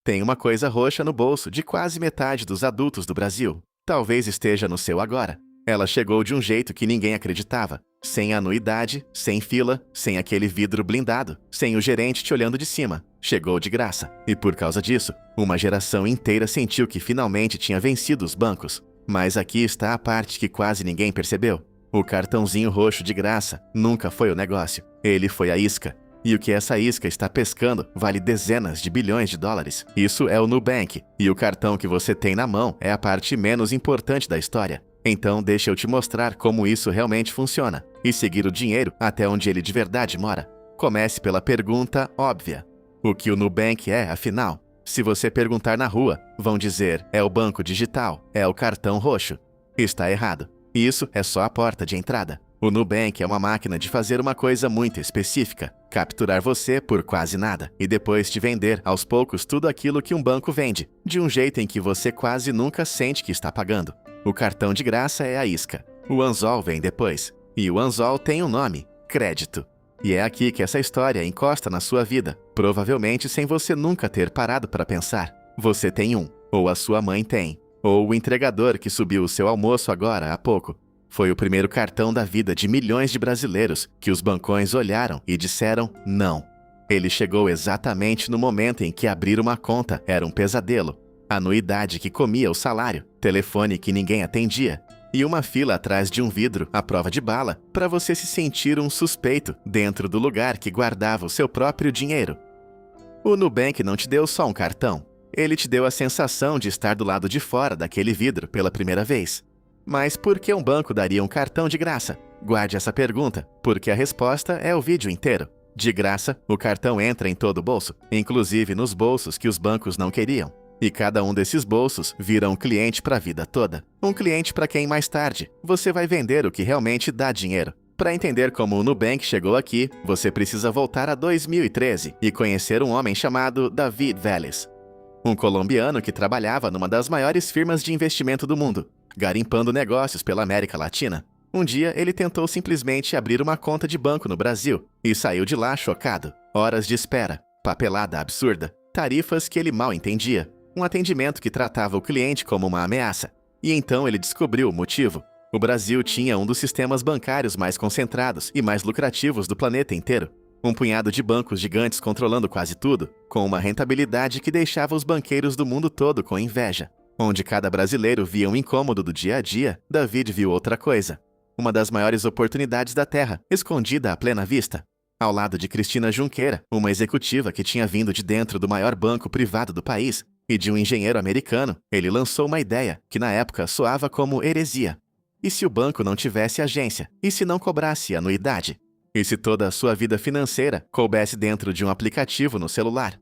Tem uma coisa roxa no bolso de quase metade dos adultos do Brasil. Talvez esteja no seu agora. Ela chegou de um jeito que ninguém acreditava. Sem anuidade, sem fila, sem aquele vidro blindado, sem o gerente te olhando de cima. Chegou de graça. E por causa disso, uma geração inteira sentiu que finalmente tinha vencido os bancos. Mas aqui está a parte que quase ninguém percebeu. O cartãozinho roxo de graça nunca foi o negócio. Ele foi a isca. E o que essa isca está pescando vale dezenas de bilhões de dólares. Isso é o Nubank. E o cartão que você tem na mão é a parte menos importante da história. Então deixa eu te mostrar como isso realmente funciona e seguir o dinheiro até onde ele de verdade mora. Comece pela pergunta óbvia. O que o Nubank é, afinal? Se você perguntar na rua, vão dizer, é o banco digital, é o cartão roxo. Está errado. Isso é só a porta de entrada. O Nubank é uma máquina de fazer uma coisa muito específica, capturar você por quase nada e depois te vender aos poucos tudo aquilo que um banco vende, de um jeito em que você quase nunca sente que está pagando. O cartão de graça é a isca. O anzol vem depois. E o anzol tem um nome, crédito. E é aqui que essa história encosta na sua vida, provavelmente sem você nunca ter parado para pensar. Você tem um, ou a sua mãe tem, ou o entregador que subiu o seu almoço agora há pouco. Foi o primeiro cartão da vida de milhões de brasileiros que os bancões olharam e disseram não. Ele chegou exatamente no momento em que abrir uma conta era um pesadelo. Anuidade que comia o salário, telefone que ninguém atendia e uma fila atrás de um vidro à prova de bala para você se sentir um suspeito dentro do lugar que guardava o seu próprio dinheiro. O Nubank não te deu só um cartão. Ele te deu a sensação de estar do lado de fora daquele vidro pela primeira vez. Mas por que um banco daria um cartão de graça? Guarde essa pergunta, porque a resposta é o vídeo inteiro. De graça, o cartão entra em todo o bolso, inclusive nos bolsos que os bancos não queriam. E cada um desses bolsos vira um cliente para a vida toda. Um cliente para quem mais tarde você vai vender o que realmente dá dinheiro. Para entender como o Nubank chegou aqui, você precisa voltar a 2013 e conhecer um homem chamado David Vélez. Um colombiano que trabalhava numa das maiores firmas de investimento do mundo, garimpando negócios pela América Latina. Um dia ele tentou simplesmente abrir uma conta de banco no Brasil e saiu de lá chocado. Horas de espera, papelada absurda, tarifas que ele mal entendia. Um atendimento que tratava o cliente como uma ameaça. E então ele descobriu o motivo. O Brasil tinha um dos sistemas bancários mais concentrados e mais lucrativos do planeta inteiro. Um punhado de bancos gigantes controlando quase tudo, com uma rentabilidade que deixava os banqueiros do mundo todo com inveja. Onde cada brasileiro via um incômodo do dia a dia, David viu outra coisa. Uma das maiores oportunidades da Terra, escondida à plena vista. Ao lado de Cristina Junqueira, uma executiva que tinha vindo de dentro do maior banco privado do país, e de um engenheiro americano, ele lançou uma ideia que na época soava como heresia. E se o banco não tivesse agência? E se não cobrasse anuidade? E se toda a sua vida financeira coubesse dentro de um aplicativo no celular?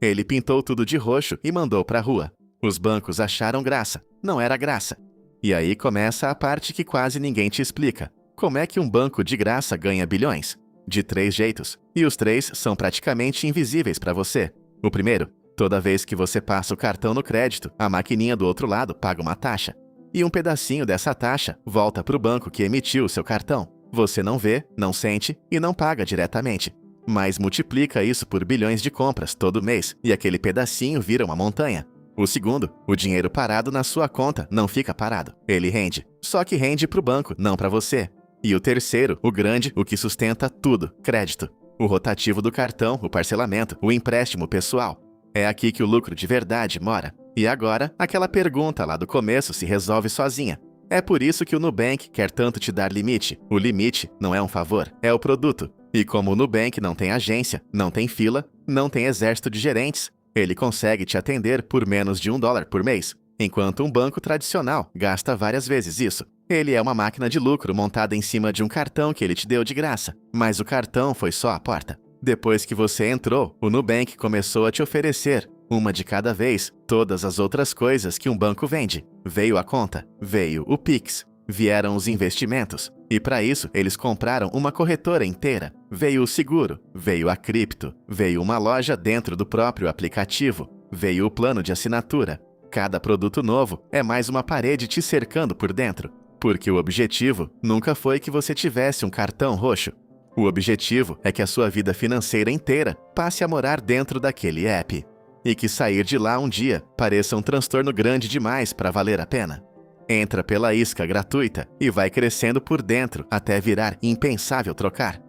Ele pintou tudo de roxo e mandou para a rua. Os bancos acharam graça. Não era graça. E aí começa a parte que quase ninguém te explica. Como é que um banco de graça ganha bilhões? De 3 jeitos. E os 3 são praticamente invisíveis para você. O primeiro, toda vez que você passa o cartão no crédito, a maquininha do outro lado paga uma taxa. E um pedacinho dessa taxa volta para o banco que emitiu o seu cartão. Você não vê, não sente e não paga diretamente. Mas multiplica isso por bilhões de compras todo mês e aquele pedacinho vira uma montanha. O segundo, o dinheiro parado na sua conta não fica parado. Ele rende. Só que rende para o banco, não para você. E o terceiro, o grande, o que sustenta tudo, crédito. O rotativo do cartão, o parcelamento, o empréstimo pessoal. É aqui que o lucro de verdade mora. E agora, aquela pergunta lá do começo se resolve sozinha. É por isso que o Nubank quer tanto te dar limite. O limite não é um favor, é o produto. E como o Nubank não tem agência, não tem fila, não tem exército de gerentes, ele consegue te atender por menos de $1 por mês, enquanto um banco tradicional gasta várias vezes isso. Ele é uma máquina de lucro montada em cima de um cartão que ele te deu de graça, mas o cartão foi só a porta. Depois que você entrou, o Nubank começou a te oferecer, uma de cada vez, todas as outras coisas que um banco vende. Veio a conta, veio o Pix, vieram os investimentos. E para isso, eles compraram uma corretora inteira. Veio o seguro, veio a cripto, veio uma loja dentro do próprio aplicativo, veio o plano de assinatura. Cada produto novo é mais uma parede te cercando por dentro. Porque o objetivo nunca foi que você tivesse um cartão roxo. O objetivo é que a sua vida financeira inteira passe a morar dentro daquele app. e que sair de lá um dia pareça um transtorno grande demais para valer a pena. Entra pela isca gratuita e vai crescendo por dentro até virar impensável trocar.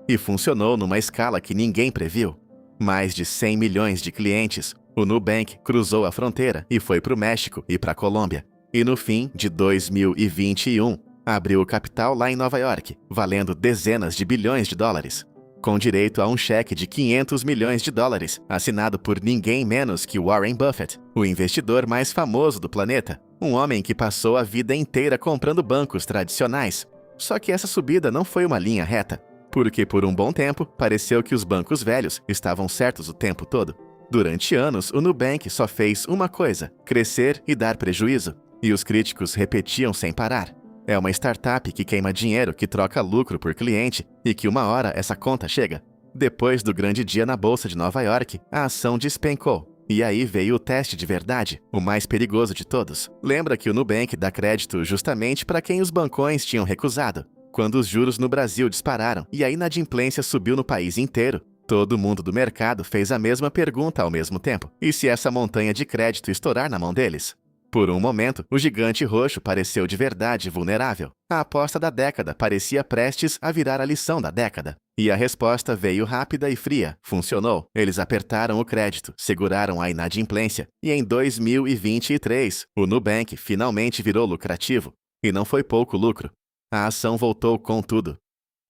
E funcionou numa escala que ninguém previu. Mais de 100 milhões de clientes, o Nubank cruzou a fronteira e foi para o México e para a Colômbia. E no fim de 2021, abriu o capital lá em Nova York, valendo dezenas de bilhões de dólares, com direito a um cheque de 500 milhões de dólares, assinado por ninguém menos que Warren Buffett, o investidor mais famoso do planeta, um homem que passou a vida inteira comprando bancos tradicionais. Só que essa subida não foi uma linha reta, porque por um bom tempo pareceu que os bancos velhos estavam certos o tempo todo. Durante anos, o Nubank só fez uma coisa: crescer e dar prejuízo. E os críticos repetiam sem parar: é uma startup que queima dinheiro, que troca lucro por cliente e que uma hora essa conta chega. Depois do grande dia na Bolsa de Nova York, a ação despencou. E aí veio o teste de verdade, o mais perigoso de todos. Lembra que o Nubank dá crédito justamente para quem os bancões tinham recusado. Quando os juros no Brasil dispararam e a inadimplência subiu no país inteiro, todo mundo do mercado fez a mesma pergunta ao mesmo tempo: e se essa montanha de crédito estourar na mão deles? Por um momento, o gigante roxo pareceu de verdade vulnerável. A aposta da década parecia prestes a virar a lição da década. E a resposta veio rápida e fria. Funcionou. Eles apertaram o crédito, seguraram a inadimplência. E em 2023, o Nubank finalmente virou lucrativo. E não foi pouco lucro. A ação voltou com tudo.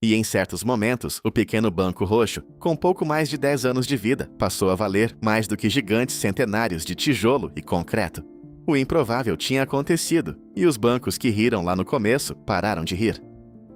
E em certos momentos, o pequeno banco roxo, com pouco mais de 10 anos de vida, passou a valer mais do que gigantes centenários de tijolo e concreto. O improvável tinha acontecido, e os bancos que riram lá no começo pararam de rir.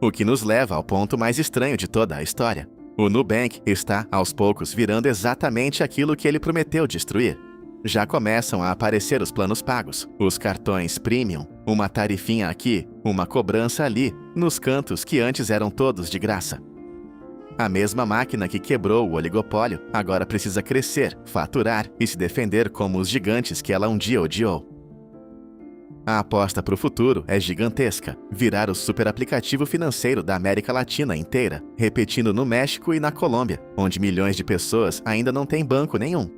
O que nos leva ao ponto mais estranho de toda a história. O Nubank está, aos poucos, virando exatamente aquilo que ele prometeu destruir. Já começam a aparecer os planos pagos, os cartões premium, uma tarifinha aqui, uma cobrança ali, nos cantos que antes eram todos de graça. A mesma máquina que quebrou o oligopólio agora precisa crescer, faturar e se defender como os gigantes que ela um dia odiou. A aposta para o futuro é gigantesca: virar o superaplicativo financeiro da América Latina inteira, repetindo no México e na Colômbia, onde milhões de pessoas ainda não têm banco nenhum.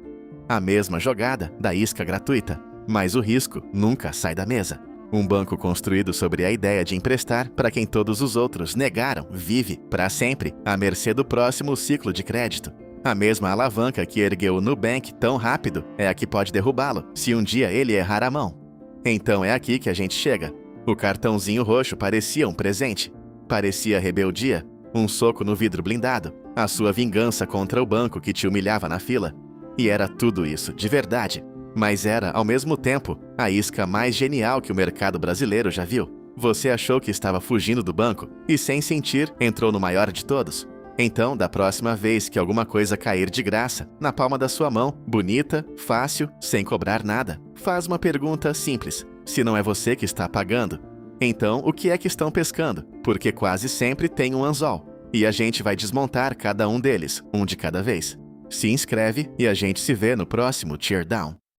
A mesma jogada da isca gratuita, mas o risco nunca sai da mesa. Um banco construído sobre a ideia de emprestar para quem todos os outros negaram vive, para sempre, à mercê do próximo ciclo de crédito. A mesma alavanca que ergueu o Nubank tão rápido é a que pode derrubá-lo, se um dia ele errar a mão. Então é aqui que a gente chega. O cartãozinho roxo parecia um presente. Parecia rebeldia, um soco no vidro blindado, a sua vingança contra o banco que te humilhava na fila. E era tudo isso, de verdade. Mas era, ao mesmo tempo, a isca mais genial que o mercado brasileiro já viu. Você achou que estava fugindo do banco e, sem sentir, entrou no maior de todos. Então, da próxima vez que alguma coisa cair de graça, na palma da sua mão, bonita, fácil, sem cobrar nada, faz uma pergunta simples: se não é você que está pagando, então o que é que estão pescando? Porque quase sempre tem um anzol. E a gente vai desmontar cada um deles, um de cada vez. Se inscreve e a gente se vê no próximo Teardown.